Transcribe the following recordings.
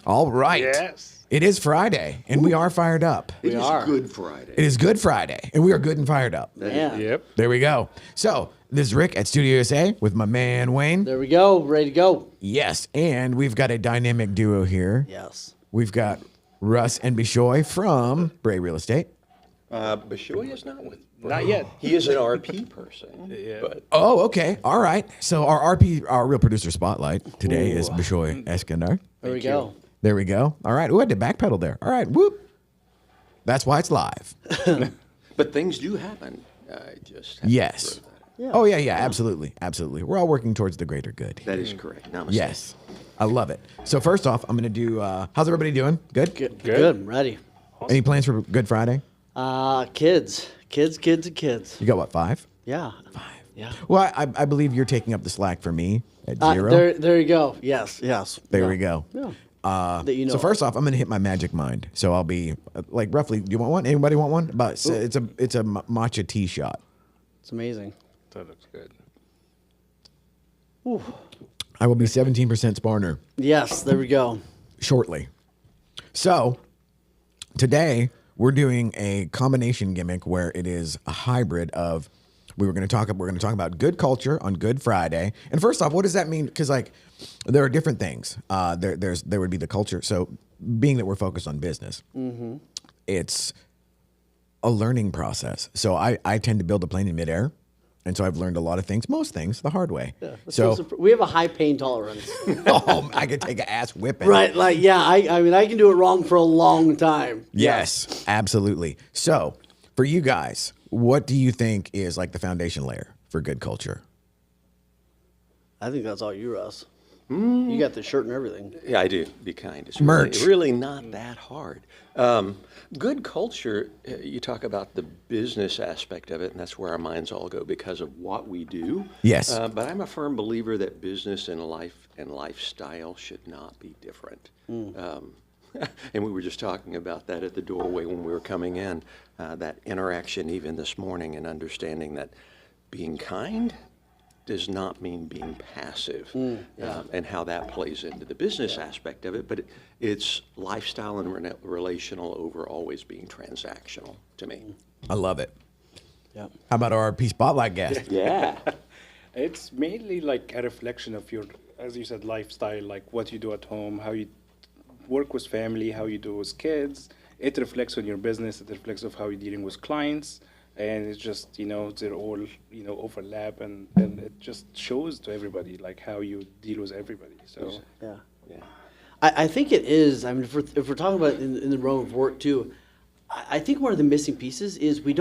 All right. Yes. It is Friday, and we are fired up. It is Good Friday. It is Good Friday, and we are good and fired up. Yeah. Yep. There we go. So, this is Rick at studioUSA with my man Wayne. There we go. Ready to go. Yes, and we've got a dynamic duo here. Yes. We've got Russ and Bishoy from Bray Real Estate. Bishoy is not with. Not yet. He is an RP person. Yeah. But Oh, okay. All right. So our RP, our real producer spotlight today is Bishoy Eskandar. There we go. There we go. All right. Ooh, I had to backpedal there. All right. Whoop. That's why it's live. but things do happen. I just have Yes. to throw that out. Yeah. Oh, yeah. Absolutely. Absolutely. We're all working towards the greater good. That is correct. Namaste. Yes. I love it. So first off, I'm going to do, how's everybody doing? Good? Good. Ready. Any plans for Good Friday? Kids, and kids. You got what, 5? Yeah. 5. Yeah. Well, I believe you're taking up the slack for me at 0. There you go. Yes. There Yeah. we go. Yeah. So first off, I'm going to hit my magic mind. So I'll be like roughly. Do you want one? Anybody want one? About it's a matcha tea shot. It's amazing. That looks good. Ooh. I will be 17% Sparner Yes. There we go. shortly. So today we're doing a combination gimmick where it is a hybrid of. We're going to talk about good culture on Good Friday. And first off, what does that mean? Because like there are different things. There would be the culture. So being that we're focused on business, it's a learning process. So I tend to build a plane in midair. And so I've learned a lot of things, most things, the hard way. Yeah. So we have a high pain tolerance. I could take an ass whipping. Right. Like, yeah, I mean, I can do it wrong for a long time. Yes, absolutely. So for you guys, what do you think is like the foundation layer for good culture? I think that's all you, Russ. You got the shirt and everything. Yeah, I do. Be kind. It's Merch. really not that hard. Good culture, you talk about the business aspect of it, and that's where our minds all go because of what we do. Yes. But I'm a firm believer that business and life and lifestyle should not be different. And we were just talking about that at the doorway when we were coming in, that interaction even this morning and understanding that being kind does not mean being passive, and how that plays into the business aspect of it, but it's lifestyle and relational over always being transactional to me. I love it. Yeah. How about our RP Spotlight guest? Yeah. It's mainly like a reflection of your, as you said, lifestyle, like what you do at home, how you work with family, how you do with kids. It reflects on your business. It reflects of how you're dealing with clients. And it's just, they're all, overlap, and it just shows to everybody, like, how you deal with everybody. So, Yeah. Yeah. I think it is. I mean, if we're talking about in the realm of work too, I think one of the missing pieces is we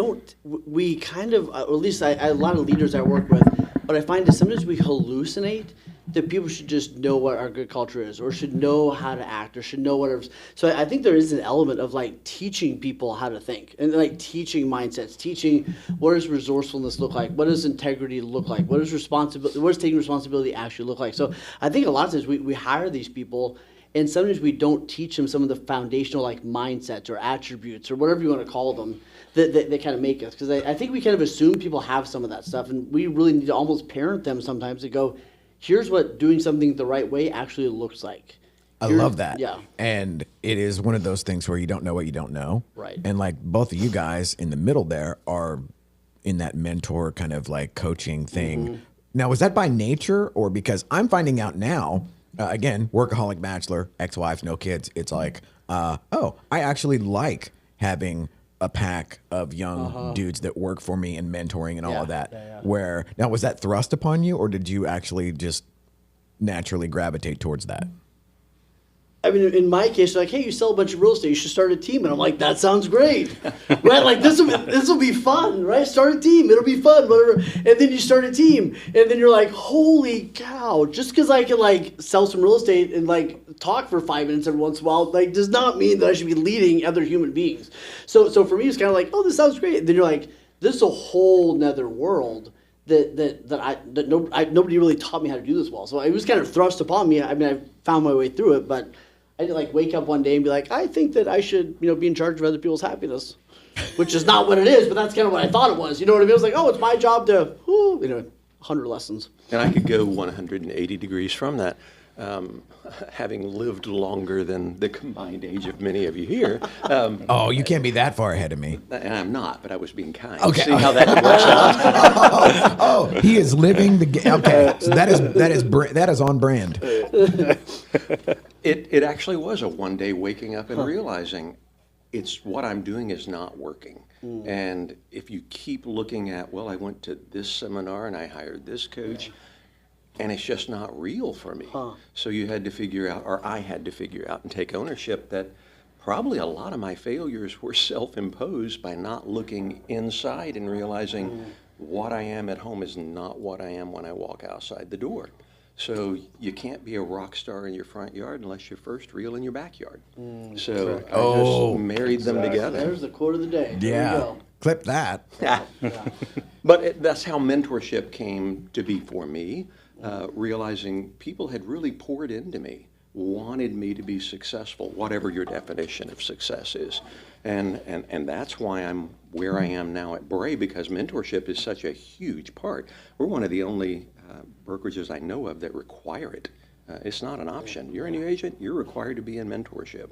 kind of, or at least a lot of leaders I work with, what I find is sometimes we hallucinate that people should just know what our good culture is, or should know how to act, or should know whatever. So I think there is an element of like teaching people how to think, and like teaching mindsets, teaching what does resourcefulness look like, what does integrity look like, what does taking responsibility actually look like. So I think a lot of times we hire these people, and sometimes we don't teach them some of the foundational like mindsets or attributes or whatever you want to call them that kind of make us. Because I think we kind of assume people have some of that stuff, and we really need to almost parent them sometimes to go, here's what doing something the right way actually looks like. I love that. Yeah. And it is one of those things where you don't know what you don't know. Right. And like both of you guys in the middle there are in that mentor kind of like coaching thing. Now, was that by nature, or because I'm finding out now, again, workaholic bachelor, ex-wife, no kids. It's like, I actually like having a pack of young dudes that work for me and mentoring and all of that. Yeah. Where now, was that thrust upon you, or did you actually just naturally gravitate towards that? I mean, in my case, like, hey, you sell a bunch of real estate, you should start a team. And I'm like, that sounds great, right? Like, this will be fun, right? Start a team, it'll be fun, whatever. And then you start a team, and then you're like, holy cow, just because I can, like, sell some real estate and, like, talk for 5 minutes every once in a while, like, does not mean that I should be leading other human beings. So for me, it's kind of like, oh, this sounds great. And then you're like, this is a whole nother world that nobody really taught me how to do this well. So it was kind of thrust upon me. I mean, I found my way through it, but I didn't like wake up one day and be like, I think that I should, be in charge of other people's happiness, which is not what it is, but that's kind of what I thought it was. You know what I mean? I was like, oh, it's my job to, 100 lessons. And I could go 180 degrees from that. having lived longer than the combined age of many of you here. Oh, you can't be that far ahead of me. And I'm not, but I was being kind. Okay. See how that works out? Oh, he is living the okay. So that is on brand. It actually was a one day waking up and realizing it's what I'm doing is not working. And if you keep looking at, well, I went to this seminar and I hired this coach, and it's just not real for me. So you had to figure out, or I had to figure out and take ownership that probably a lot of my failures were self-imposed by not looking inside and realizing what I am at home is not what I am when I walk outside the door. So you can't be a rock star in your front yard unless you're first real in your backyard. So I just married them together. There's the quote of the day. There Yeah. we go. Clip that. But that's how mentorship came to be for me, realizing people had really poured into me, wanted me to be successful, whatever your definition of success is. And that's why I'm where I am now at Bray, because mentorship is such a huge part. We're one of the only brokerages I know of that require it. It's not an option. You're a new agent, you're required to be in mentorship.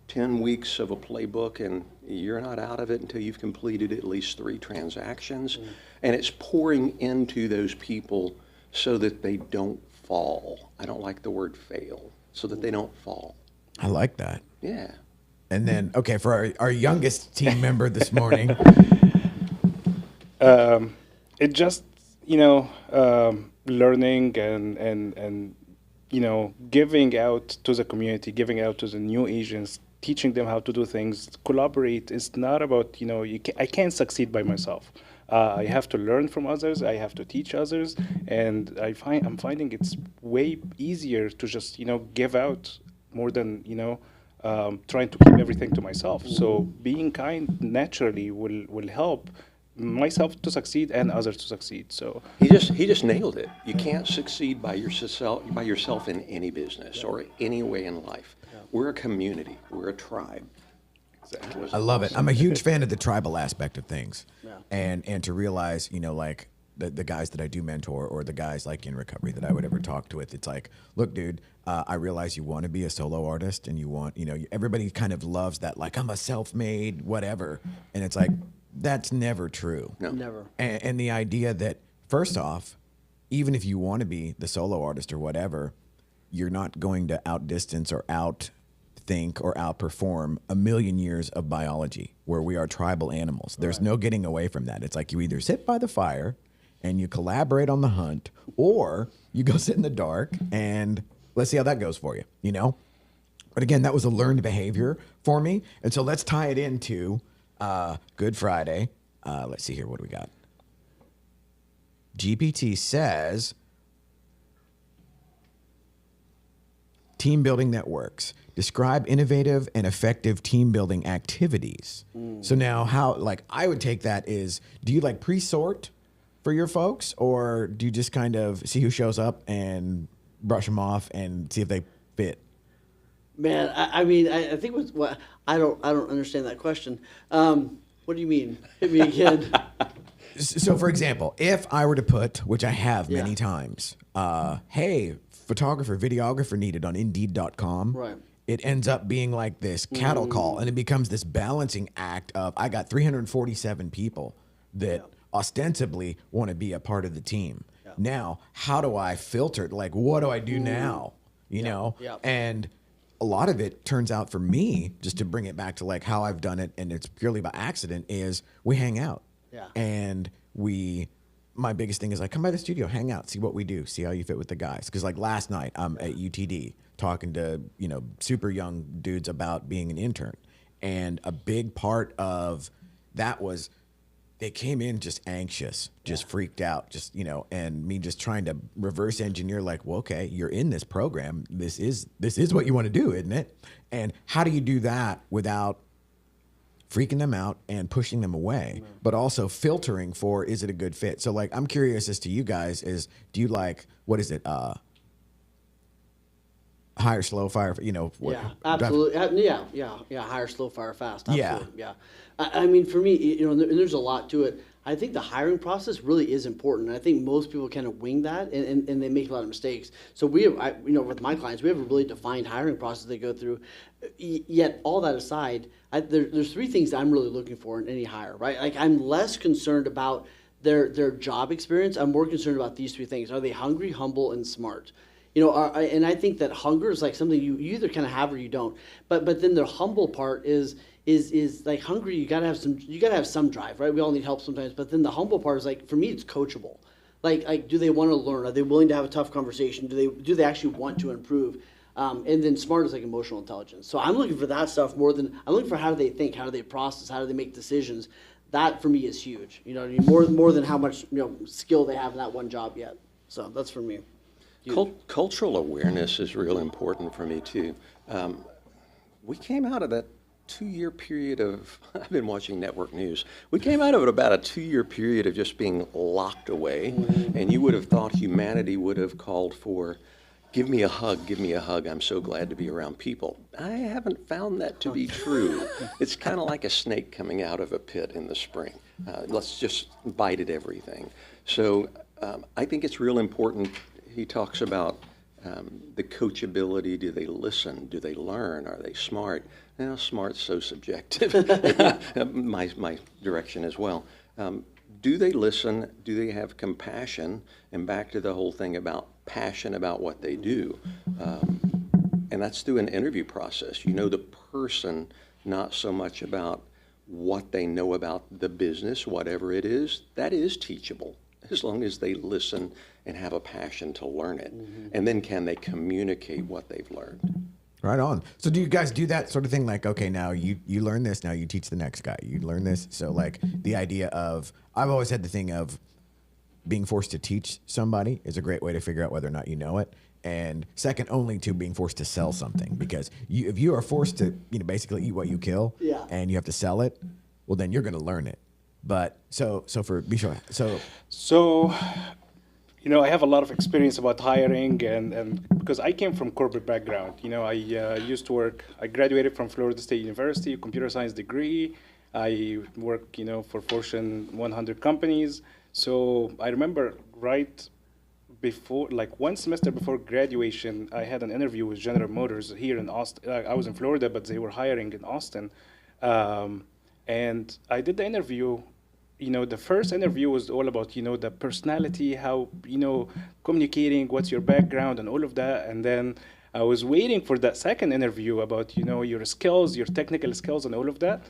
10 weeks of a playbook and you're not out of it until you've completed at least 3 transactions. And it's pouring into those people so that they don't fall. I don't like the word fail, so that they don't fall. I like that. Yeah. And then, okay, for our youngest team member this morning, It just, learning and giving out to the community, giving out to the new agents, teaching them how to do things, collaborate is not about, I can't succeed by myself. I have to learn from others. I have to teach others, and I'm finding it's way easier to just give out more than trying to keep everything to myself. So being kind naturally will help myself to succeed and others to succeed. So He just nailed it. You can't succeed by yourself in any business or any way in life. We're a community. We're a tribe. I love it. I'm a huge fan of the tribal aspect of things. Yeah. And to realize, like the guys that I do mentor or the guys like in recovery that I would ever talk to with, it's like, look, dude, I realize you want to be a solo artist and you want, everybody kind of loves that, like, I'm a self-made whatever. And it's like, that's never true. No. Never. And the idea that, first off, even if you want to be the solo artist or whatever, you're not going to outdistance or outthink or outperform a million years of biology where we are tribal animals. There's no getting away from that. It's like you either sit by the fire and you collaborate on the hunt, or you go sit in the dark and let's see how that goes for you, But again, that was a learned behavior for me. And so let's tie it into Good Friday. Let's see here. What do we got? GPT says, team building that works. Describe innovative and effective team building activities. So now I would take that is, do you pre-sort for your folks, or do you just kind of see who shows up and brush them off and see if they fit? Man, I think what I don't understand that question. What do you mean? Hit me again. So, for example, if I were to put, which I have many Yeah. times, hey, photographer, videographer needed on Indeed.com. Right. It ends up being like this cattle call, and it becomes this balancing act of, I got 347 people that ostensibly want to be a part of the team. Yeah. Now, how do I filter? Like, what do I do now? Yeah. And a lot of it turns out for me, just to bring it back to how I've done it, and it's purely by accident, is we hang out. Yeah. And my biggest thing is come by the studio, hang out, see what we do, see how you fit with the guys. Because last night I'm at UTD talking to, super young dudes about being an intern. And a big part of that was they came in just anxious, just freaked out, just, and me just trying to reverse engineer well, okay, you're in this program. This is what you want to do, isn't it? And how do you do that without freaking them out and pushing them away, but also filtering for, is it a good fit? So I'm curious as to you guys do you what is it? Hire, slow, fire, Yeah, absolutely. Yeah. Hire, slow, fire, fast. Absolutely. Yeah. Yeah. For me, and there's a lot to it. I think the hiring process really is important. I think most people kind of wing that, and they make a lot of mistakes. So we have, with my clients, we have a really defined hiring process they go through. Yet all that aside, there's three things that I'm really looking for in any hire, right? Like, I'm less concerned about their job experience. I'm more concerned about these three things. Are they hungry, humble, and smart? And I think that hunger is like something you either kind of have or you don't. But then the humble part is like hungry. You gotta have some drive, right? We all need help sometimes. But then the humble part is like, for me, it's coachable. Like do they want to learn? Are they willing to have a tough conversation? Do they actually want to improve? And then smart is like emotional intelligence. So I'm looking for that stuff more than I'm looking for how do they think, how do they process, how do they make decisions. That for me is huge. More than how much skill they have in that one job yet. So that's for me. Cultural awareness is real important for me too. We came out of that 2-year period of, I've been watching network news. We came out of it about a 2-year period of just being locked away, and you would have thought humanity would have called for, give me a hug, I'm so glad to be around people. I haven't found that to be true. It's kind of like a snake coming out of a pit in the spring. Let's just bite at everything. So I think it's real important. He talks about the coachability. Do they listen? Do they learn? Are they smart? Now, smart's so subjective. my direction as well. Do they listen? Do they have compassion? And back to the whole thing about passion about what they do. And that's through an interview process. You know the person, not so much about what they know about the business, whatever it is. That is teachable, as long as they listen and have a passion to learn it. And then can they communicate what they've learned? Right on. So do you guys do that sort of thing? Like, okay, now you learn this, now you teach the next guy. You learn this. So like the idea of, I've always had the thing of being forced to teach somebody is a great way to figure out whether or not you know it. And second only to being forced to sell something, because if you are forced to, basically eat what you kill, and you have to sell it, well, then you're going to learn it. But so for Bisho, I have a lot of experience about hiring, and because I came from corporate background. I used to work. I graduated from Florida State University, computer science degree. I worked, for Fortune 100 companies. So I remember right before, like 1 semester before graduation, I had an interview with General Motors here in Austin. I was in Florida, but they were hiring in Austin. And I did the interview. The first interview was all about, the personality, how, communicating, what's your background and all of that. And then I was waiting for that second interview about, your skills, your technical skills and all of that.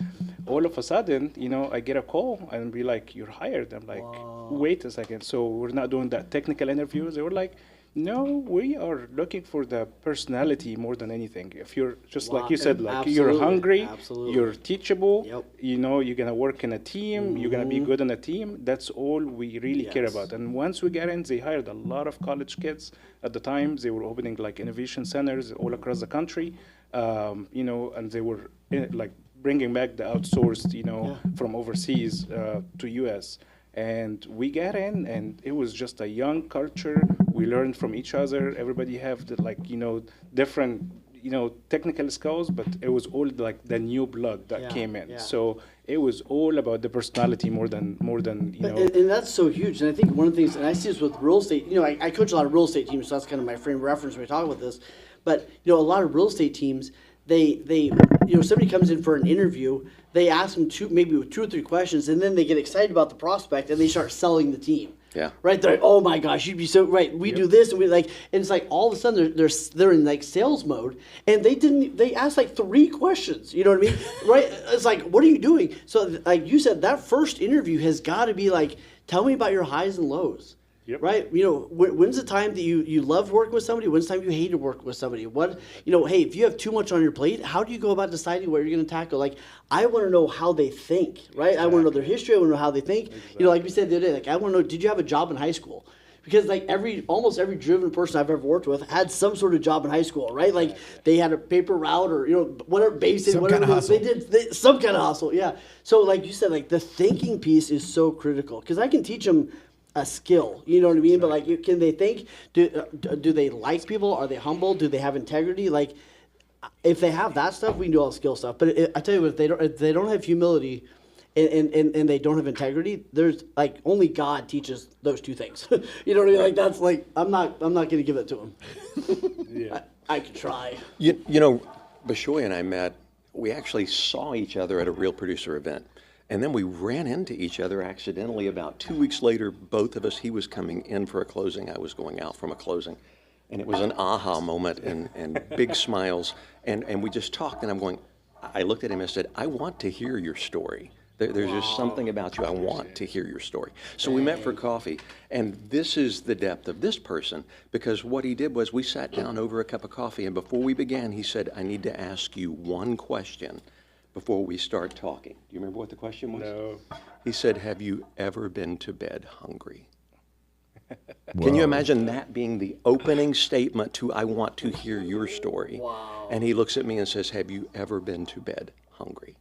All of a sudden, I get a call and be like, you're hired. I'm like, wait a second. So we're not doing that technical interview. They were like, no, we are looking for the personality more than anything. If you're just like you said, like you're hungry, you're teachable, you're going to work in a team, you're going to be good in a team. That's all we really care about. And once we get in, they hired a lot of college kids. At the time, they were opening like innovation centers all across the country, and they were like bringing back the outsourced, from overseas to U.S. And we got in, and it was just a young culture. We learned from each other. Everybody have the, different, technical skills, but it was all like the new blood that came in. So it was all about the personality more than And that's so huge. And I think one of the things, and I see this with real estate. I coach a lot of real estate teams, so that's kind of my frame of reference when we talk about this. But a lot of real estate teams, they somebody comes in for an interview, they ask them maybe 2 or 3 questions, and then they get excited about the prospect and they start selling the team. Yeah. Right. They're like, oh my gosh, you'd be so right. We do this, and we and it's like all of a sudden they're in like sales mode, and they asked like 3 questions. You know what I mean? Right. It's like, what are you doing? So like you said, that first interview has got to be like, tell me about your highs and lows. Yep. Right? When's the time that you love working with somebody? When's the time you hate to work with somebody? Hey, if you have too much on your plate, how do you go about deciding what you're going to tackle? Like, I want to know how they think, right? Exactly. I want to know their history. I want to know how they think. Exactly. Like we said the other day, like, I want to know, did you have a job in high school? Because like almost every driven person I've ever worked with had some sort of job in high school, right? Like they had a paper route or whatever, basic, whatever they did, some kind of hustle, yeah. So like you said, like the thinking piece is so critical because I can teach them a skill, you know what I mean? But like, can they think? Do they like people? Are they humble? Do they have integrity? Like, if they have that stuff, we can do all the skill stuff. But I tell you what, if they don't have humility, and they don't have integrity, there's like only God teaches those two things. You know what I mean? Like that's like I'm not going to give it to him. Yeah. I could try. You know, Bashoy and I met, we actually saw each other at a Real Producer event. And then we ran into each other accidentally about 2 weeks later, both of us. He was coming in for a closing. I was going out from a closing. And it was an aha moment and big smiles. And we just talked, and I looked at him and said, I want to hear your story. There's just something about you. I want to hear your story. So we met for coffee, and this is the depth of this person, because what he did was we sat down over a cup of coffee, and before we began, he said, I need to ask you one question before we start talking. Do you remember what the question was? No. He said, have you ever been to bed hungry? Can you imagine that being the opening statement to I want to hear your story? Wow. And he looks at me and says, have you ever been to bed hungry?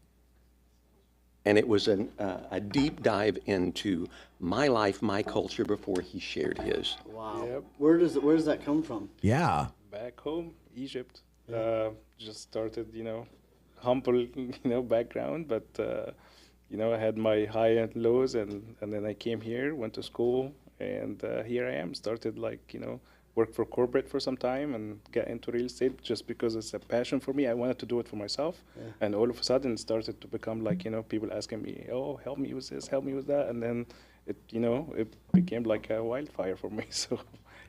And it was a deep dive into my life, my culture before he shared his. Wow. Yep. Where does that come from? Yeah. Back home, Egypt. Just started, humble, background, but, I had my high and lows, and then I came here, went to school, and here I am. Started work for corporate for some time and got into real estate just because it's a passion for me. I wanted to do it for myself, and all of a sudden it started to become people asking me, "Oh, help me with this, help me with that," and then it became like a wildfire for me. So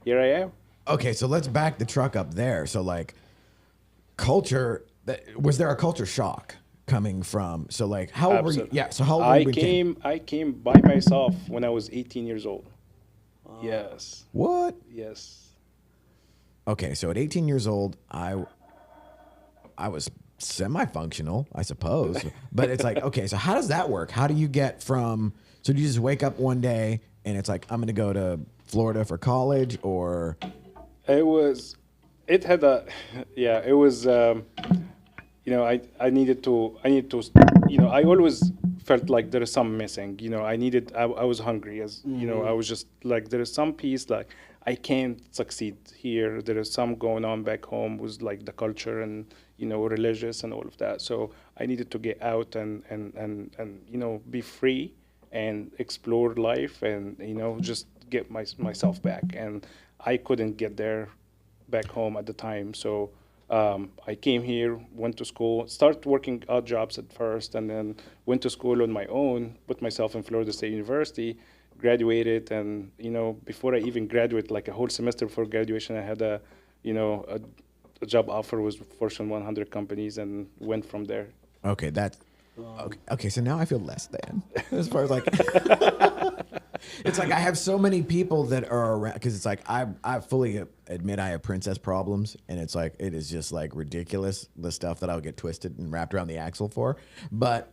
here I am. Okay, so let's back the truck up there. So culture. Was there a culture shock coming from? So how old were you? Yeah. So how old were you? I came by myself when I was 18 years old. Yes. What? Yes. Okay, so at 18 years old, I was semi-functional, I suppose. But it's okay, so how does that work? How do you get from, so do you just wake up one day and it's I'm going to go to Florida for college, or? I needed to, I always felt like there is some missing, I was hungry I was just there is some piece, I can't succeed here. There is some going on back home with the culture and, religious and all of that. So I needed to get out and be free and explore life and, just get myself back. And I couldn't get there back home at the time. So I came here, went to school, started working odd jobs at first, and then went to school on my own, put myself in Florida State University, graduated, and before I even graduated, a whole semester before graduation, I had a job offer with Fortune 100 companies, and went from there. Okay, that's okay. So now I feel less than as far as it's I have so many people that are around, because it's I fully admit I have princess problems, and it's it is just ridiculous the stuff that I'll get twisted and wrapped around the axle for, but.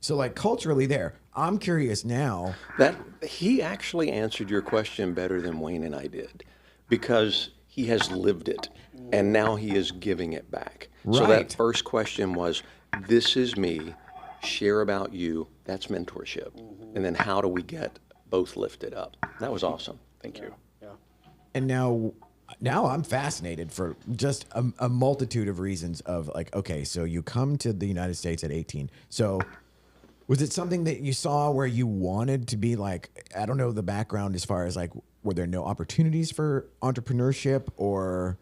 So culturally there, I'm curious now. That he actually answered your question better than Wayne and I did, because he has lived it and now he is giving it back. Right. So that first question was, this is me, share about you, that's mentorship. And then how do we get both lifted up? That was awesome. Thank you. Yeah. And now I'm fascinated for just a multitude of reasons of okay, so you come to the United States at 18. So was it something that you saw where you wanted to be I don't know the background as far as were there no opportunities for entrepreneurship, or?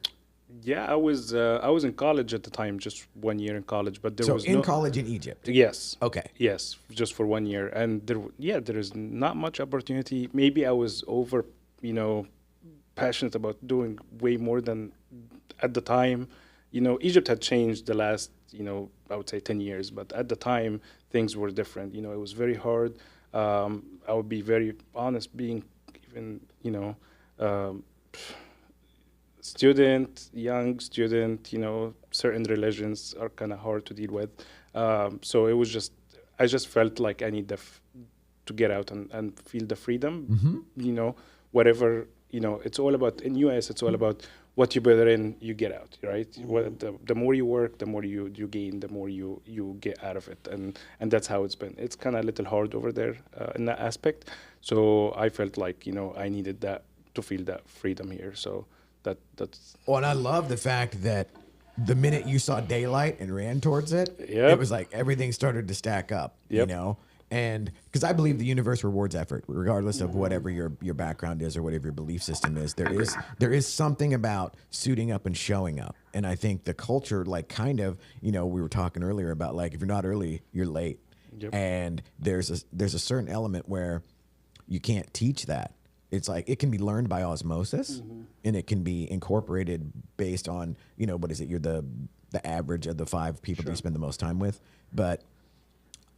Yeah, I was in college at the time, just 1 year in college, but there was in college in Egypt. Yes. Okay. Yes, just for 1 year, and there is not much opportunity. Maybe I was over, passionate about doing way more than at the time. Egypt had changed the last, I would say 10 years, but at the time things were different. It was very hard. I would be very honest, being even, young student, certain religions are kind of hard to deal with. So it was I just felt like I need to get out and feel the freedom, whatever, it's all about, in US, it's all about what you put in, you get out, right? The more you work, the more you gain, the more you get out of it. And that's how it's been. It's kind of a little hard over there in that aspect. So I felt like, I needed that to feel that freedom here. So that's... Well, and I love the fact that the minute you saw daylight and ran towards it, Yep. it was everything started to stack up, Yep. And because I believe the universe rewards effort, regardless of whatever your background is or whatever your belief system is. There is something about suiting up and showing up. And I think the culture, like kind of, we were talking earlier about like if you're not early, you're late. Yep. And there's a certain element where you can't teach that. It's like it can be learned by osmosis, and it can be incorporated based on what is it? You're the average of the 5 people that you spend the most time with, but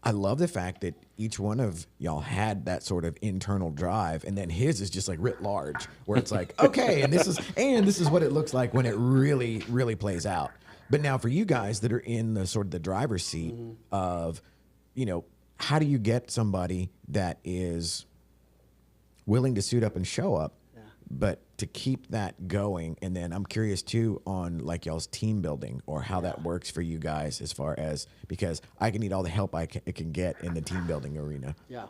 I love the fact that each one of y'all had that sort of internal drive, and then his is just like writ large, where it's like, okay, and this is what it looks like when it really, really plays out. But now for you guys that are in the sort of the driver's seat of, how do you get somebody that is willing to suit up and show up, but to keep that going? And then I'm curious too on like y'all's team building or how that works for you guys, as far as, because I can need all the help I can get in the team building arena. Yeah.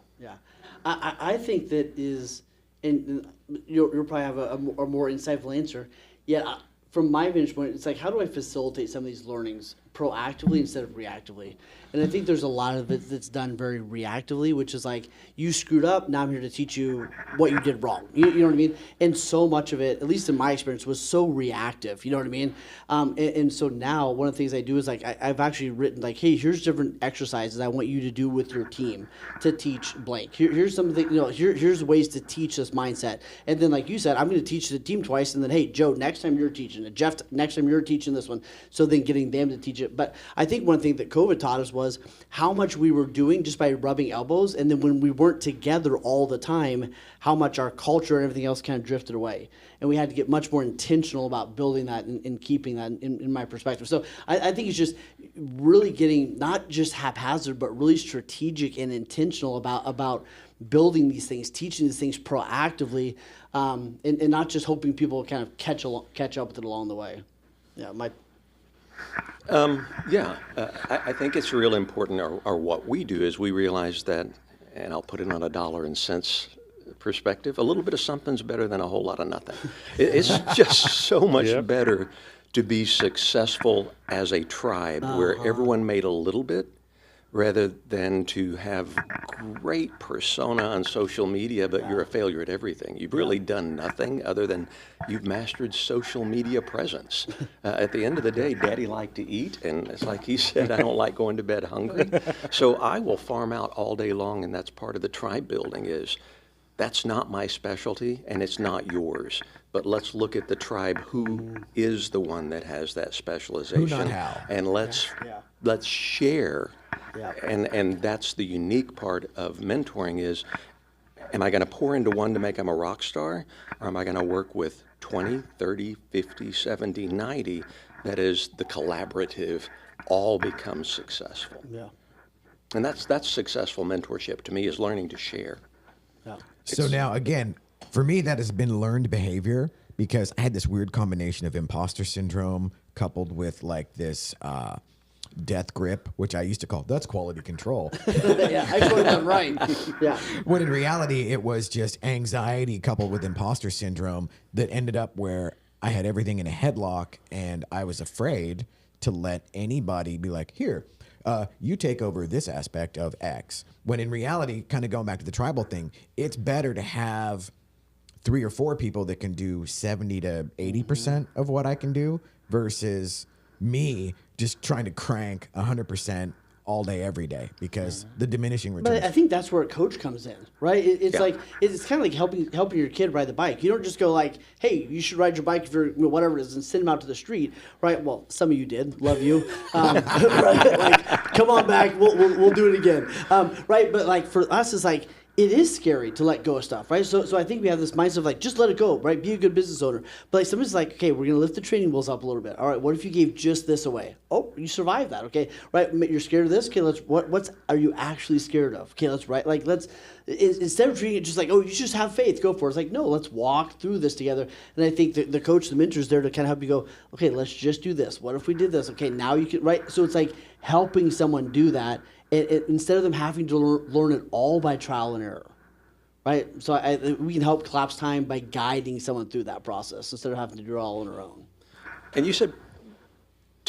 I think that is, and you'll probably have a more insightful answer. Yet, from my vantage point, it's like, how do I facilitate some of these learnings proactively instead of reactively? And I think there's a lot of it that's done very reactively, which is like, you screwed up, now I'm here to teach you what you did wrong. You know what I mean? And so much of it, at least in my experience, was so reactive. You know what I mean? And so now one of the things I do is like, I've actually written like, hey, here's different exercises I want you to do with your team to teach blank. Here's something, here's ways to teach this mindset. And then like you said, I'm going to teach the team twice, and then, hey, Joe, next time you're teaching it. Jeff, next time you're teaching this one. So then getting them to teach it. But I think one thing that COVID taught us was how much we were doing just by rubbing elbows, and then when we weren't together all the time, how much our culture and everything else kind of drifted away. And we had to get much more intentional about building that and keeping that in my perspective. So I think it's just really getting not just haphazard, but really strategic and intentional about building these things, teaching these things proactively, and not just hoping people kind of catch up with it along the way. Yeah, I think it's real important, or what we do is we realize that, and I'll put it on a dollar and cents perspective, a little bit of something's better than a whole lot of nothing. It's just so much better to be successful as a tribe where everyone made a little bit, rather than to have great persona on social media, but you're a failure at everything. You've really done nothing other than you've mastered social media presence. At the end of the day, Daddy liked to eat, and it's like he said, I don't like going to bed hungry. So I will farm out all day long, and that's part of the tribe building is, that's not my specialty, and it's not yours. But let's look at the tribe who is the one that has that specialization. Who, not how. And let's share. Yeah. And that's the unique part of mentoring is, am I going to pour into one to make them a rock star? Or am I going to work with 20, 30, 50, 70, 90 that is the collaborative, all becomes successful? Yeah. And that's successful mentorship to me, is learning to share. Yeah. So now, again, for me, that has been learned behavior, because I had this weird combination of imposter syndrome coupled with like this death grip, which I used to call, that's quality control. Yeah, I got that right. Yeah. When in reality, it was just anxiety coupled with imposter syndrome that ended up where I had everything in a headlock, and I was afraid to let anybody be like, here, you take over this aspect of X. When in reality, kind of going back to the tribal thing, it's better to have 3 or 4 people that can do 70 to 80% of what I can do versus me just trying to crank 100% all day, every day, because the diminishing returns. But I think that's where a coach comes in, right? It's like, it's kind of like helping your kid ride the bike. You don't just go like, hey, you should ride your bike if you're whatever it is, and send them out to the street, right? Well, some of you did, love you. Right? Like, come on back, we'll do it again, right? But like for us, it's like, it is scary to let go of stuff, right? So I think we have this mindset of like, just let it go, right? Be a good business owner. But like somebody's like, okay, we're gonna lift the training wheels up a little bit. All right, what if you gave just this away? Oh, you survived that, okay? Right? You're scared of this? Okay, what are you actually scared of? Okay, let's instead of treating it just like, oh, you just have faith, go for it. It's like, no, let's walk through this together. And I think the coach, the mentor is there to kind of help you go, okay, let's just do this. What if we did this? Okay, now you can, right? So it's like helping someone do that. Instead of them having to learn it all by trial and error, right? So we can help collapse time by guiding someone through that process instead of having to do it all on our own. And you said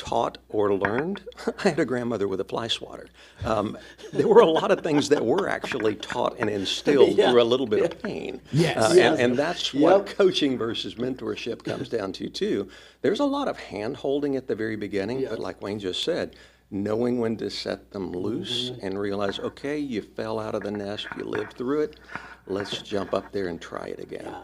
taught or learned, I had a grandmother with a fly swatter. There were a lot of things that were actually taught and instilled through a little bit of pain. Yes. And that's what coaching versus mentorship comes down to, too. There's a lot of hand-holding at the very beginning, but like Wayne just said, knowing when to set them loose and realize, okay, you fell out of the nest, you lived through it, let's jump up there and try it again.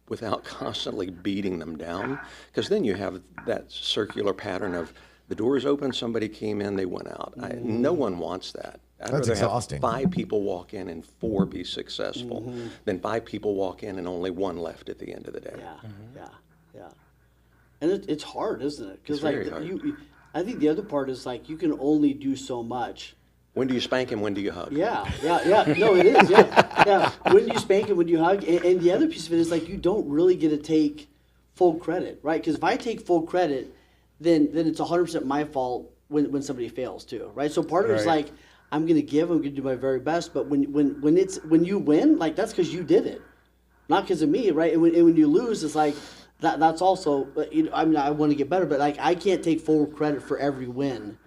Without constantly beating them down, because then you have that circular pattern of the doors open, somebody came in, they went out. No one wants that. I'd That's rather exhausting. have 5 people walk in and 4 be successful than 5 people walk in and only 1 left at the end of the day. Yeah. And it's hard, isn't it? Because It's like very hard. I think the other part is like you can only do so much. When do you spank and when do you hug? Yeah. No, it is. Yeah. When do you spank and when do you hug? And the other piece of it is like you don't really get to take full credit, right? Because if I take full credit, then it's 100% my fault when somebody fails too, right? So part of it is like I'm gonna do my very best, but when you win, like that's because you did it, not because of me, right? And when you lose, it's like that's also I mean I want to get better, but like I can't take full credit for every win.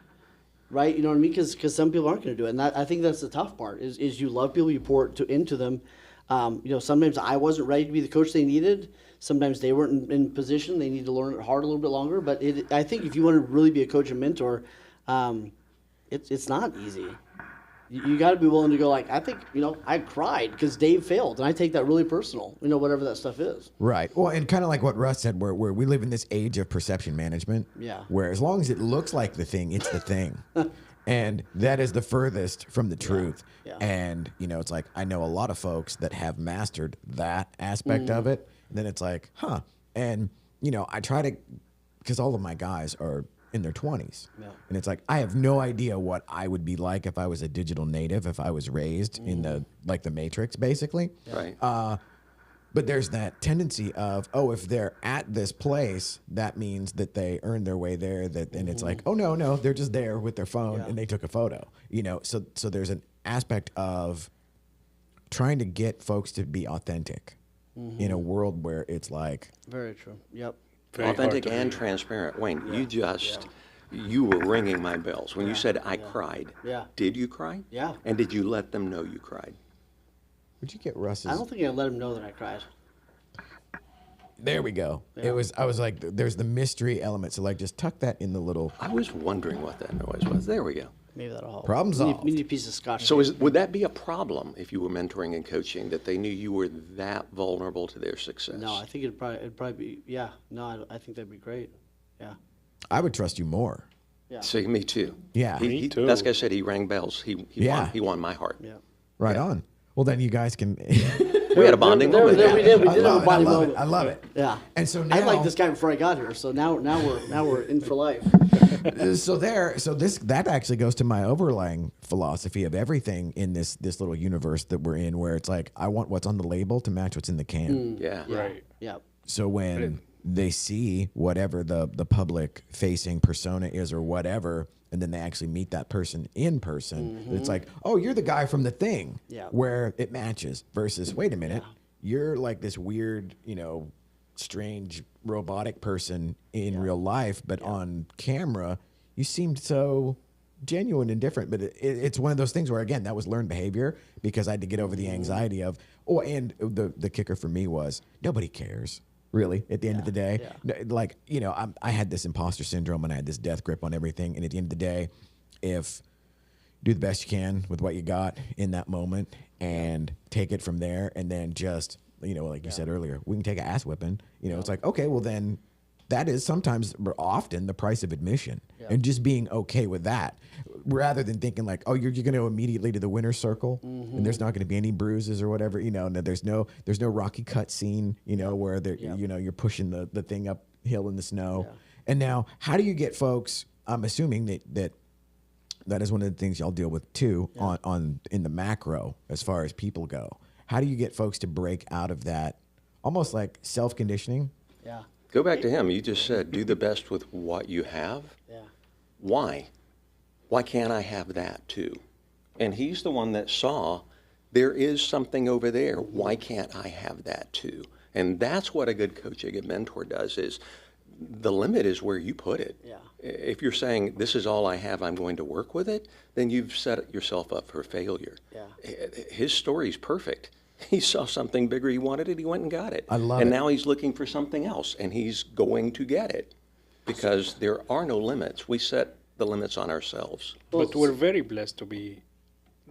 Right, you know what I mean? Because some people aren't going to do it, and I think that's the tough part. Is you love people, you pour into them. Sometimes I wasn't ready to be the coach they needed. Sometimes they weren't in position. They need to learn it hard a little bit longer. But I think if you want to really be a coach and mentor, it's not easy. You got to be willing to go like, I think, I cried because Dave failed, and I take that really personal, whatever that stuff is. Right. Well, and kind of like what Russ said, where we live in this age of perception management. Yeah. Where as long as it looks like the thing, it's the thing. And that is the furthest from the truth. Yeah. And, it's like, I know a lot of folks that have mastered that aspect of it. And then it's like, And, I try to, because all of my guys are in their 20s. Yeah. And it's like, I have no idea what I would be like if I was a digital native, if I was raised in the Matrix, basically. Right. But there's that tendency of, if they're at this place, that means that they earned their way there. And it's like, no, they're just there with their phone and they took a photo. So there's an aspect of trying to get folks to be authentic in a world where it's like, Very true. Yep. Very Authentic hard to and read. transparent. Wayne, you were ringing my bells. When you said, I cried, did you cry? Yeah. And did you let them know you cried? would you get Russ's? I don't think I let him know that I cried. There we go. I was like, there's the mystery element. So like, just tuck that in the little. I was wondering what that noise was. There we go. Maybe that'll help. Problem solved. We need a piece of scotch. So would that be a problem if you were mentoring and coaching, that they knew you were that vulnerable to their success? No, I think it'd probably be, yeah. No, I think that'd be great. Yeah. I would trust you more. Yeah. See, me too. Yeah. Me too. That's like I said, he rang bells. He won my heart. Yeah. Right on. Well, then you guys can. We had a bonding moment. We did. We I did have love a it. body I love moment. it. I love it. Yeah. And so now I liked this guy before I got here, so now we're in for life. That actually goes to my overlying philosophy of everything in this little universe that we're in, where it's like, I want what's on the label to match what's in the can. Yeah. Right. Yeah. So when they see whatever the public facing persona is or whatever, and then they actually meet that person in person, it's like, oh, you're the guy from the thing, where it matches, versus, wait a minute, you're like this weird, strange robotic person in real life, but on camera, you seemed so genuine and different. But it's one of those things where, again, that was learned behavior, because I had to get over the anxiety of, and the kicker for me was, nobody cares. Really, at the end of the day, like, I had this imposter syndrome and I had this death grip on everything. And at the end of the day, if do the best you can with what you got in that moment and take it from there, and then just, like you said earlier, we can take an ass whipping. It's like, okay, well then that is sometimes or often the price of admission, and just being okay with that, rather than thinking like, oh, you're going to immediately to the winner's circle, and there's not going to be any bruises or whatever, and there's no Rocky cut scene, where you're pushing the thing uphill in the snow. And now, how do you get folks? I'm assuming that is one of the things y'all deal with too, on in the macro as far as people go. How do you get folks to break out of that, almost like self-conditioning? Yeah. Go back to him. You just said, do the best with what you have. Yeah. Why? Why can't I have that too? And he's the one that saw, there is something over there. Why can't I have that too? And that's what a good coach, a good mentor does, is the limit is where you put it. Yeah. If you're saying, this is all I have, I'm going to work with it, then you've set yourself up for failure. Yeah. His story's perfect. He saw something bigger, he wanted it, he went and got it. I love and it. now he's looking for something else, and he's going to get it because there are no limits. We set the limits on ourselves. But we're very blessed to be,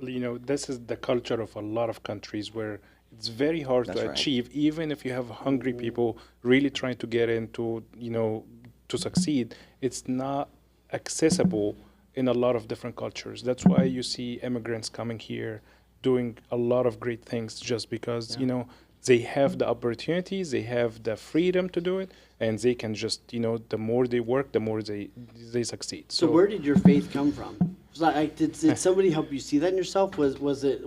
this is the culture of a lot of countries where it's very hard That's to right. achieve, even if you have hungry people really trying to get into, to succeed. It's not accessible in a lot of different cultures. That's why you see immigrants coming here doing a lot of great things just because, they have the opportunities, they have the freedom to do it, and they can just, the more they work, the more they succeed. So where did your faith come from? Was like, did somebody help you see that in yourself? Was it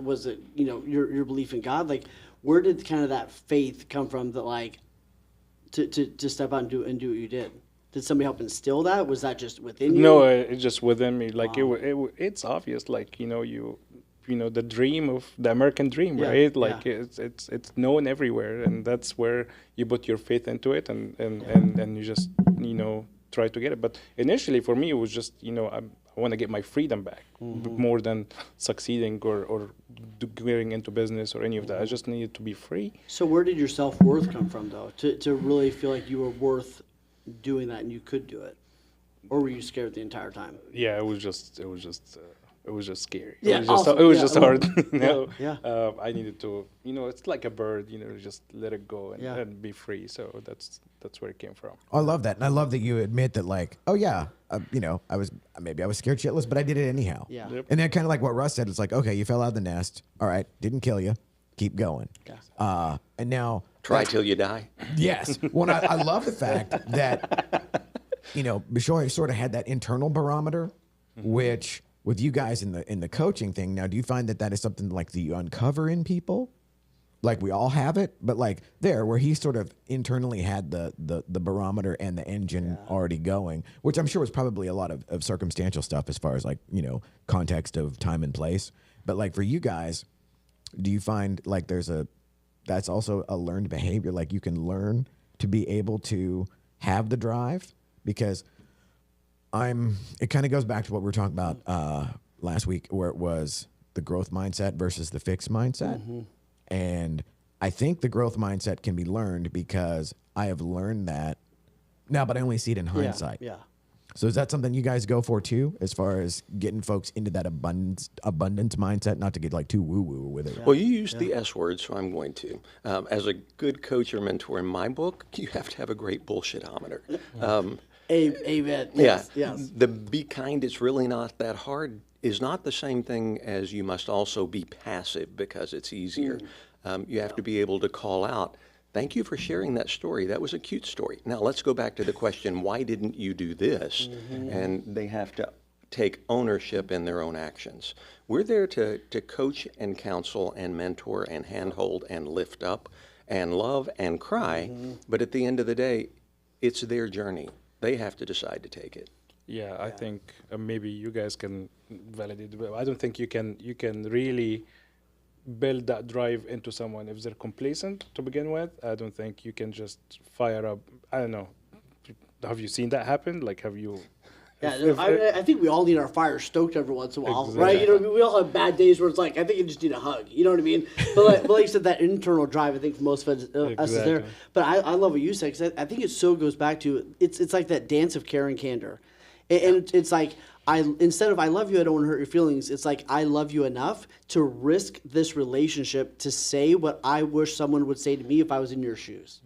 your belief in God? Like, where did kind of that faith come from that like to step out and do what you did? Did somebody help instill that? Was that just within you? No, it's just within me. Like Wow. it's obvious. Like the dream of the American dream, Yeah, right? Like yeah. it's known everywhere, and that's where you put your faith into it, and you just try to get it. But initially, for me, it was just I want to get my freedom back more than succeeding or getting into business or any of that. I just needed to be free. So where did your self-worth come from, though, to really feel like you were worth doing that and you could do it? Or were you scared the entire time? Yeah, it was just scary. Yeah, it was just, awesome. it was Yeah, just well, hard. yeah. I needed to, it's like a bird. Just let it go Yeah. and be free. So that's where it came from. I love that, and I love that you admit that, like, oh yeah, I was scared shitless, but I did it anyhow. Yeah. Yep. And then kind of like what Russ said, it's like, okay, you fell out of the nest. All right, didn't kill you. Keep going. Yeah. And now, Try till you die. yes. Well, I love the fact that Bishoy sort of had that internal barometer, which with you guys in the coaching thing. Now, do you find that is something like that you uncover in people? Like we all have it, but like there, where he sort of internally had the barometer and the engine already going, which I'm sure was probably a lot of circumstantial stuff as far as like, context of time and place. But like for you guys, do you find like that's also a learned behavior? Like you can learn to be able to have the drive, because it kind of goes back to what we were talking about last week, where it was the growth mindset versus the fixed mindset. Mm-hmm. And I think the growth mindset can be learned because I have learned that now, but I only see it in hindsight. Yeah. So is that something you guys go for too, as far as getting folks into that abundance mindset, not to get like too woo-woo with it? Well, you used the S word, so I'm going to. As a good coach or mentor in my book, you have to have a great bullshitometer. Amen. Yeah. Yes. The be kind, it's really not that hard is not the same thing as you must also be passive because it's easier. You have to be able to call out, thank you for sharing that story. That was a cute story. Now let's go back to the question, why didn't you do this? And they have to take ownership in their own actions. We're there to coach and counsel and mentor and handhold and lift up and love and cry. But at the end of the day, it's their journey. They have to decide to take it. Yeah, I think maybe you guys can validate it, but I don't think you can really build that drive into someone if they're complacent to begin with. I don't think you can just fire up. I don't know. Have you seen that happen? Like, have you? Yeah, I think we all need our fire stoked every once in a while, right? Exactly. We all have bad days where it's like, I think you just need a hug. You know what I mean? But like you said, that internal drive, I think for most of us is there. Exactly. But I love what you said, because I think it so goes back to, it's like that dance of care and candor. And it's like, instead of I love you, I don't want to hurt your feelings, it's like I love you enough to risk this relationship to say what I wish someone would say to me if I was in your shoes.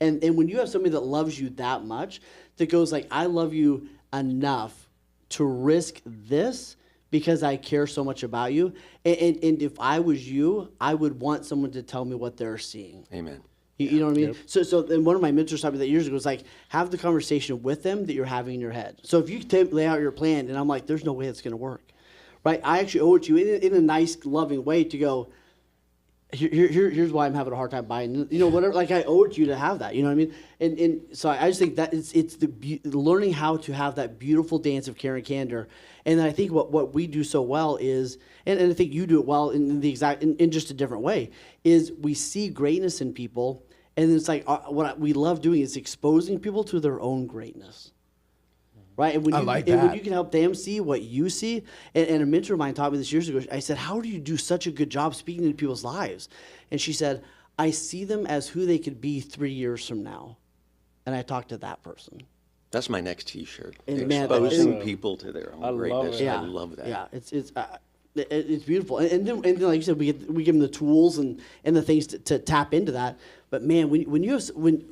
And when you have somebody that loves you that much, that goes like, I love you enough to risk this because I care so much about you. And if I was you, I would want someone to tell me what they're seeing. Amen. You know what I mean? Yep. So then one of my mentors taught me that years ago was like, have the conversation with them that you're having in your head. So if you lay out your plan and I'm like, there's no way that's going to work, right? I actually owe it to you in a nice, loving way to go, here's why I'm having a hard time buying, whatever. Like I owe it to you to have that, you know what I mean? And so I just think that it's learning how to have that beautiful dance of care and candor. And then I think what we do so well is, and I think you do it well in just a different way, is we see greatness in people And it's like we love doing is exposing people to their own greatness. Right, and when you can help them see what you see, and a mentor of mine taught me this years ago. I said, "How do you do such a good job speaking into people's lives?" And she said, "I see them as who they could be 3 years from now," and I talk to that person. That's my next T-shirt. And man, Exposing people to their own I love greatness. it. Yeah, I love that. Yeah, it's beautiful, and then like you said, we give them the tools and the things to tap into that. But man,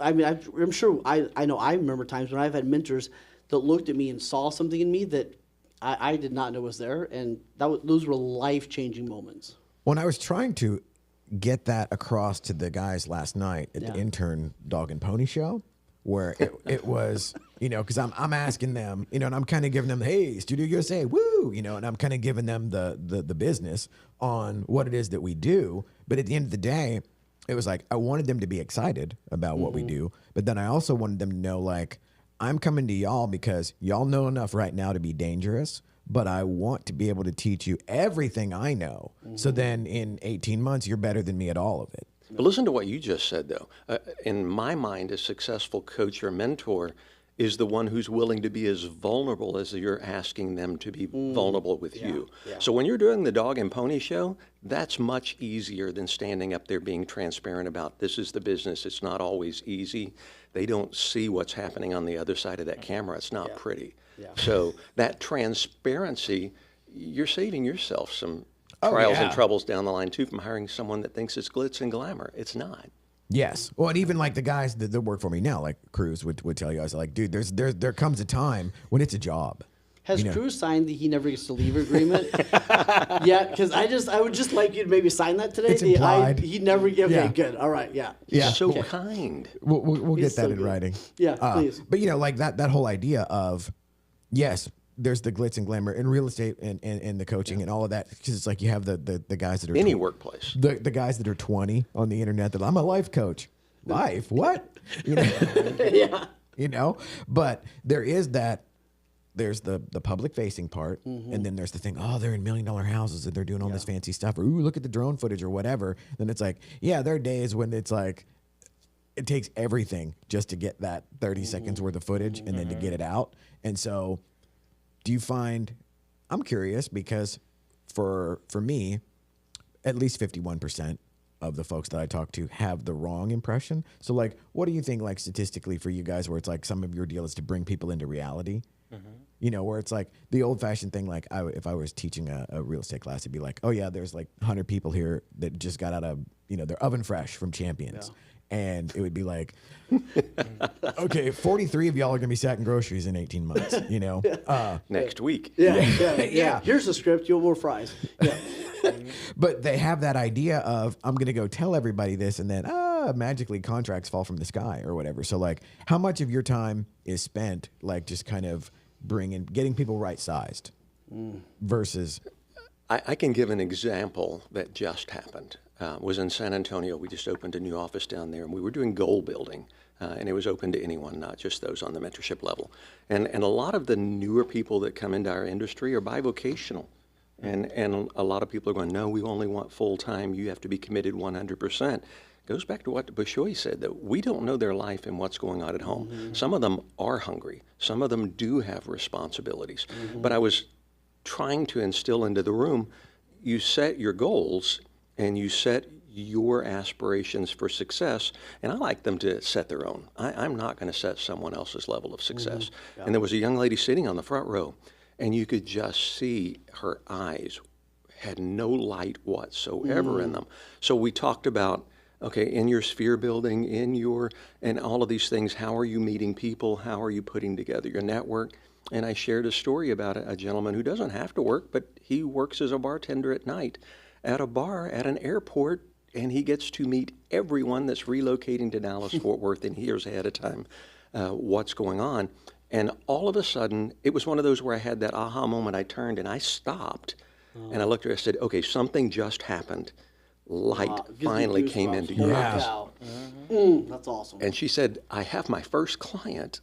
I'm sure I know I remember times when I've had mentors that looked at me and saw something in me that I did not know was there, and those were life-changing moments. When I was trying to get that across to the guys last night at the intern dog and pony show, where it was, because I'm asking them, and I'm kind of giving them, hey, Studio USA, woo, and I'm kind of giving them the business on what it is that we do. But at the end of the day, it was like I wanted them to be excited about what we do, but then I also wanted them to know, like, I'm coming to y'all because y'all know enough right now to be dangerous, but I want to be able to teach you everything I know. So then in 18 months, you're better than me at all of it. But listen to what you just said, though. In my mind, a successful coach or mentor is the one who's willing to be as vulnerable as you're asking them to be vulnerable with you. Yeah. So when you're doing the dog and pony show, that's much easier than standing up there being transparent about this is the business. It's not always easy. They don't see what's happening on the other side of that camera. It's not pretty. Yeah. So that transparency, you're saving yourself some trials and troubles down the line, too, from hiring someone that thinks it's glitz and glamour. It's not. Yes. Well, and even like the guys that work for me now, like Cruz would tell you, I was like, dude, there comes a time when it's a job. Has Cruz signed the he never gets to leave agreement? Yeah, because I would just like you to maybe sign that today. It's implied. He never. Okay, good. All right. Yeah. Yeah. So kind. We'll get that so in good. writing. Yeah, please. But like that whole idea of, yes, there's the glitz and glamour in real estate and the coaching and all of that, because it's like you have the guys that are Any workplace. the guys that are 20 on the internet that I'm a life coach. Life? What? Yeah. But there is that. There's the public facing part, and then there's the thing, they're in $1 million houses and they're doing all this fancy stuff, or look at the drone footage or whatever. Then it's like, there are days when it's like it takes everything just to get that 30 seconds worth of footage and then to get it out. And so do you find, I'm curious, because for me, at least 51% of the folks that I talk to have the wrong impression. So like, what do you think, like statistically for you guys, where it's like some of your deal is to bring people into reality? Where it's like the old fashioned thing, like if I was teaching a real estate class, it'd be like, there's like 100 people here that just got out of, they're oven fresh from Champions. Yeah. And it would be like, okay, 43 of y'all are going to be sacking groceries in 18 months, Next week. Yeah. Here's the script. You'll more fries. Yeah. But they have that idea of, I'm going to go tell everybody this, and then, magically contracts fall from the sky or whatever. So like, how much of your time is spent like just kind of getting people right-sized versus... I can give an example that just happened. Was in San Antonio. We just opened a new office down there, and we were doing goal building, and it was open to anyone, not just those on the mentorship level. And a lot of the newer people that come into our industry are bivocational. And a lot of people are going, no, we only want full-time. You have to be committed 100%. Goes back to what Bishoy said, that we don't know their life and what's going on at home. Some of them are hungry. Some of them do have responsibilities. But I was trying to instill into the room, you set your goals and you set your aspirations for success, and I like them to set their own. I'm not going to set someone else's level of success. Yeah. And there was a young lady sitting on the front row, and you could just see her eyes had no light whatsoever in them. So we talked about, okay, in your sphere building, and all of these things, how are you meeting people? How are you putting together your network? And I shared a story about a gentleman who doesn't have to work, but he works as a bartender at night at a bar at an airport, and he gets to meet everyone that's relocating to Dallas-Fort Worth, and he hears ahead of time what's going on. And all of a sudden, it was one of those where I had that aha moment. I turned and I stopped, and I looked at her. I said, okay, something just happened. Light finally came into your eyes. That's awesome. And she said, I have my first client,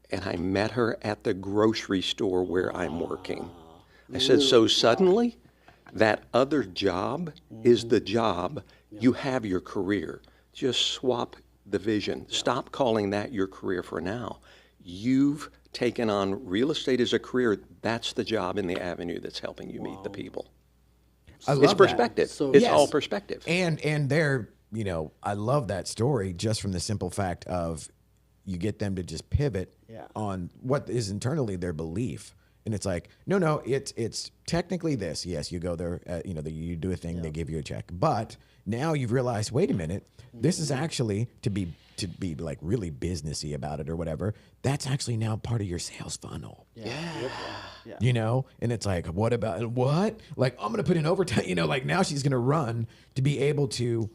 and I met her at the grocery store where I'm working. I said, so suddenly, that other job is the job. You have your career. just swap the vision. Stop calling that your career for now. You've taken on real estate as a career. That's the job in the avenue that's helping you meet the people. I love It's that. perspective. So- It's Yes. all perspective. And they're, you know, I love that story just from the simple fact of you get them to just pivot Yeah. on what is internally their belief. And it's like, no, it's technically this. Yes, you go there, you know, you do a thing, they give you a check. But now you've realized, wait a minute, this is actually to be like really businessy about it or whatever. That's actually now part of your sales funnel. Yeah. You know, and it's like, what about what? Like, I'm going to put in overtime, you know, like now she's going to run to be able to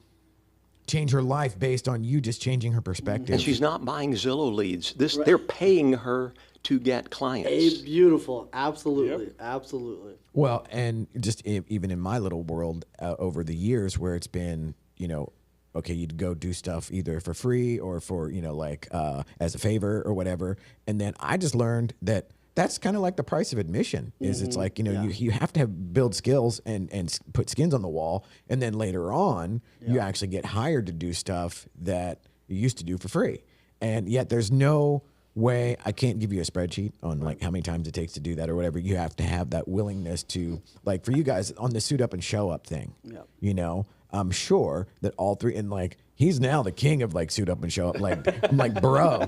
change her life based on you just changing her perspective. And she's not buying Zillow leads. They're paying her to get clients. Beautiful. Absolutely. Absolutely. Well, and just even in my little world over the years where it's been, you know, okay, you'd go do stuff either for free or for, you know, like as a favor or whatever. And then I just learned that that's kind of like the price of admission is it's like, you know, you have to build skills and put skins on the wall. And then later on, you actually get hired to do stuff that you used to do for free. And yet there's no way, I can't give you a spreadsheet on like how many times it takes to do that or whatever. You have to have that willingness to, like for you guys on the suit up and show up thing, you know, I'm sure that all three, and like, he's now the king of like suit up and show up. Like, I'm like, bro,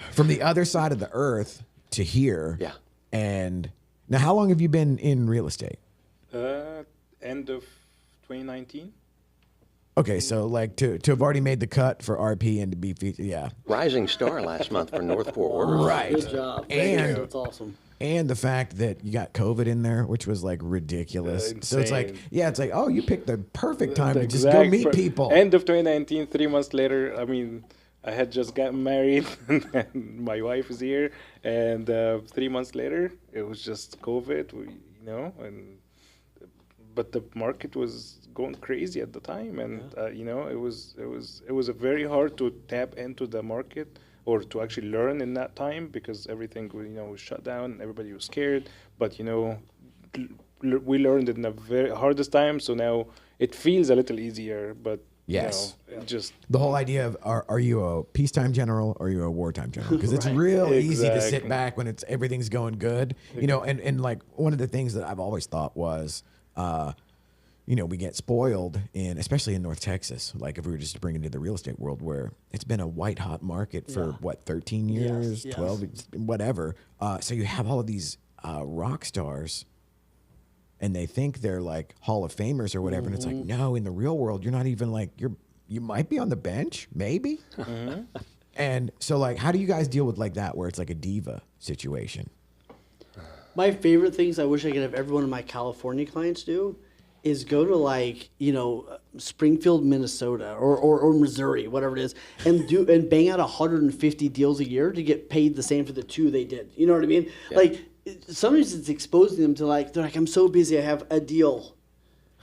from the other side of the earth to here. Yeah. And now how long have you been in real estate? End of 2019. Okay. So like to have already made the cut for RP and to be, yeah. Rising star last month for North Fort Worth. Right. Good job. And- That's awesome. And the fact that you got COVID in there, which was like ridiculous. So it's like, Insane. yeah, it's like, oh, you picked the perfect time The to just go exact meet people. End of 2019, 3 months later, I mean, I had just gotten married, and my wife is here, and 3 months later, it was just COVID, you know, but the market was going crazy at the time, and you know, it was a very hard to tap into the market or to actually learn in that time because everything, you know, was shut down, everybody was scared, but you know, we learned it in the very hardest time, so now it feels a little easier, but Yes. you know, it just The whole idea of are you a peacetime general or are you a wartime general? Because it's real easy to sit Exactly. back when everything's going good. You know, and like one of the things that I've always thought was, you know, we get spoiled in, especially in North Texas. Like if we were just to bring it into the real estate world, where it's been a white hot market for what 13 years, Yes. 12, whatever. So you have all of these rock stars. And they think they're like Hall of Famers or whatever, and it's like, no, in the real world, you're not even like you might be on the bench, maybe. And so, like, how do you guys deal with like that, where it's like a diva situation? My favorite things I wish I could have every one of my California clients do is go to like, you know, Springfield, Minnesota or Missouri, whatever it is, and bang out 150 deals a year to get paid the same for the 2 they did. You know what I mean? Yeah. Like sometimes it's exposing them to like, they're like, I'm so busy, I have a deal.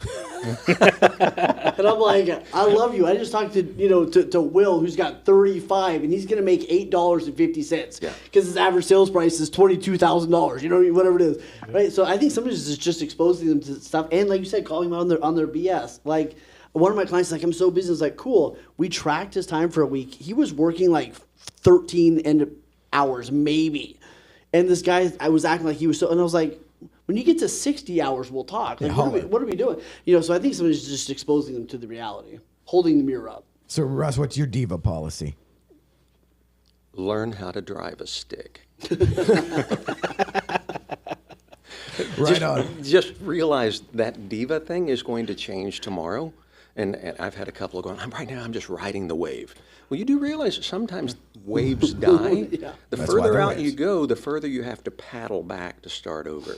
And I'm like, I love you. I just talked to, you know, to Will, who's got 35, and he's going to make $8.50 Yeah. because his average sales price is $22,000. You know, whatever it is, right? So I think sometimes it's just exposing them to stuff, and like you said, calling them out on their BS. Like one of my clients is like, I'm so busy. It's like, cool. We tracked his time for a week. He was working like 13 hours maybe, and this guy, I was acting like he was so, and I was like, when you get to 60 hours, we'll talk. Like, what are we doing? You know, so I think somebody's just exposing them to the reality, holding the mirror up. So, Russ, what's your diva policy? Learn how to drive a stick. Right on. Just realize that diva thing is going to change tomorrow. And I've had a couple of going, right now I'm just riding the wave. Well, you do realize that sometimes waves die. Yeah. The That's why further they're out waves. you go, the further you have to paddle back to start over.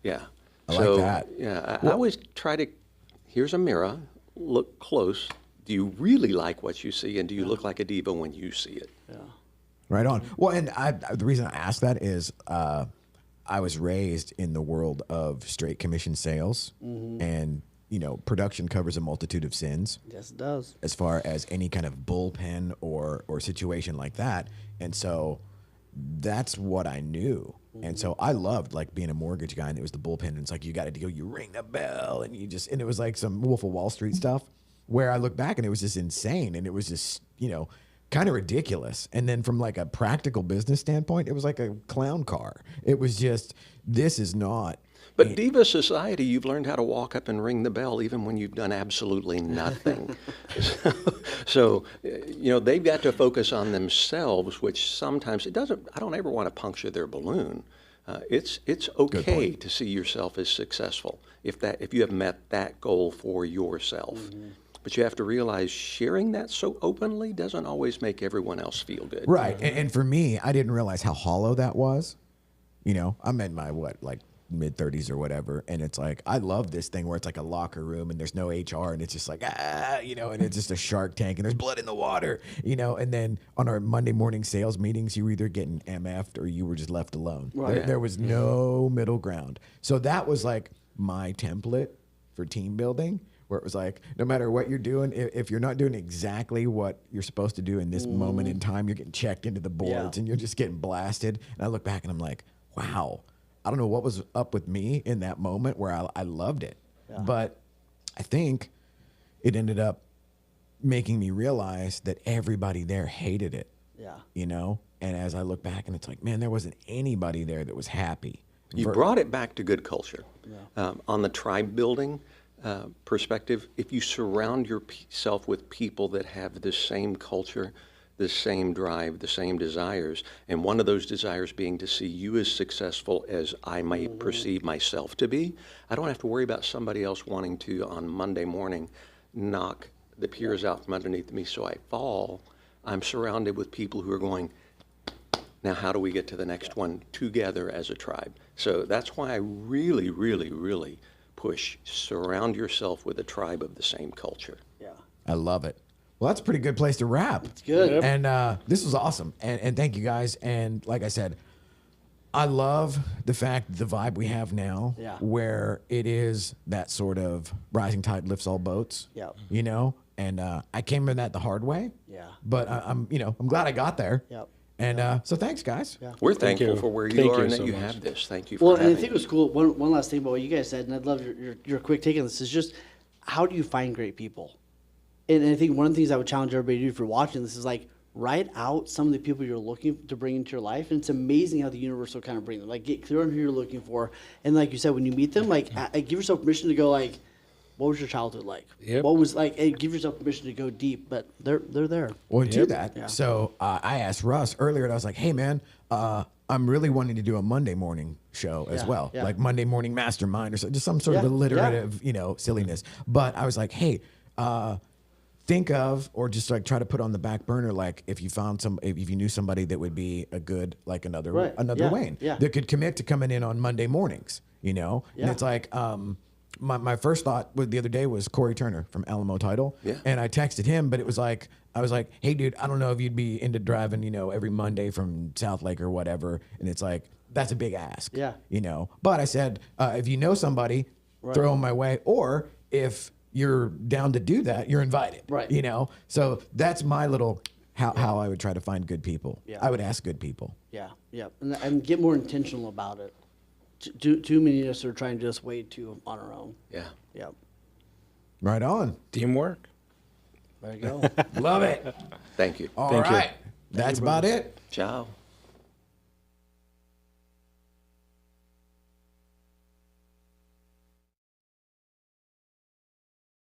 Yeah. I like that. Yeah, I always try to, here's a mirror, look close. Do you really like what you see? And do you look like a diva when you see it? Yeah. Right on. Well, and the reason I asked that is I was raised in the world of straight commission sales, and you know, production covers a multitude of sins. Yes, it does. As far as any kind of bullpen or situation like that. And so that's what I knew. And so I loved like being a mortgage guy, and it was the bullpen, and it's like you got to go, you ring the bell, and you just, and it was like some Wolf of Wall Street stuff where I look back and it was just insane, and it was just, you know, kind of ridiculous. And then from like a practical business standpoint, it was like a clown car. It was just, this is not. But Diva Society, you've learned how to walk up and ring the bell even when you've done absolutely nothing. So, you know, they've got to focus on themselves, which sometimes it doesn't, I don't ever want to puncture their balloon. It's okay to see yourself as successful if you have met that goal for yourself. Mm-hmm. But you have to realize sharing that so openly doesn't always make everyone else feel good. Right. And for me, I didn't realize how hollow that was. You know, I'm in my mid-30s or whatever, and it's like, I love this thing where it's like a locker room and there's no HR, and it's just like, you know, and it's just a Shark Tank and there's blood in the water, you know. And then on our Monday morning sales meetings, you were either getting MF'd or you were just left alone. Right. There was no middle ground. So that was like my template for team building, where it was like, no matter what you're doing, if you're not doing exactly what you're supposed to do in this moment in time, you're getting checked into the boards and you're just getting blasted. And I look back and I'm like, wow, I don't know what was up with me in that moment where I loved it. Yeah. But I think it ended up making me realize that everybody there hated it. Yeah. You know? And as I look back and it's like, man, there wasn't anybody there that was happy. You brought it back to good culture. Yeah. On the tribe building perspective, if you surround yourself with people that have the same culture, the same drive, the same desires, and one of those desires being to see you as successful as I might perceive myself to be, I don't have to worry about somebody else wanting to, on Monday morning, knock the peers out from underneath me so I fall. I'm surrounded with people who are going, now how do we get to the next one together as a tribe? So that's why I really, really, really push, surround yourself with a tribe of the same culture. Yeah, I love it. Well, that's a pretty good place to wrap. It's good. Yep. And this was awesome. And thank you guys. And like I said, I love the fact, the vibe we have now, where it is that sort of rising tide lifts all boats, you know? And I came in that the hard way. Yeah. But I'm glad I got there. Yep. And so thanks, guys. Yeah. We're thankful for where you are and that you have this. Thank you for having and I think it was cool. One last thing about what you guys said, and I'd love your quick take on this, is just how do you find great people? And I think one of the things I would challenge everybody to do for watching this is like write out some of the people you're looking to bring into your life, and it's amazing how the universe will kind of bring them. Like get clear on who you're looking for, and like you said, when you meet them, like give yourself permission to go like, what was your childhood like? Yep. What was like? Give yourself permission to go deep, but they're there. Well, do that. Yeah. So I asked Russ earlier, and I was like, hey man, I'm really wanting to do a Monday morning show as well, like Monday morning mastermind or so, just some sort of alliterative, silliness. But I was like, hey. Think of, or just like try to put on the back burner, like if you knew somebody that would be a good, like another Wayne that could commit to coming in on Monday mornings, and it's like, my first thought the other day was Corey Turner from Alamo Title, and I texted him, but it was like, I was like, hey dude, I don't know if you'd be into driving, every Monday from South Lake or whatever, and it's like, that's a big ask, but I said, if you know somebody, throw them my way, or if you're down to do that, you're invited. Right. So that's my little how I would try to find good people. Yeah. I would ask good people. Yeah. Yeah. And get more intentional about it. Too many of us are trying to just wait on our own. Yeah. Yeah. Right on. Teamwork. There you go. Love it. Thank you. All right. That's about it. Ciao.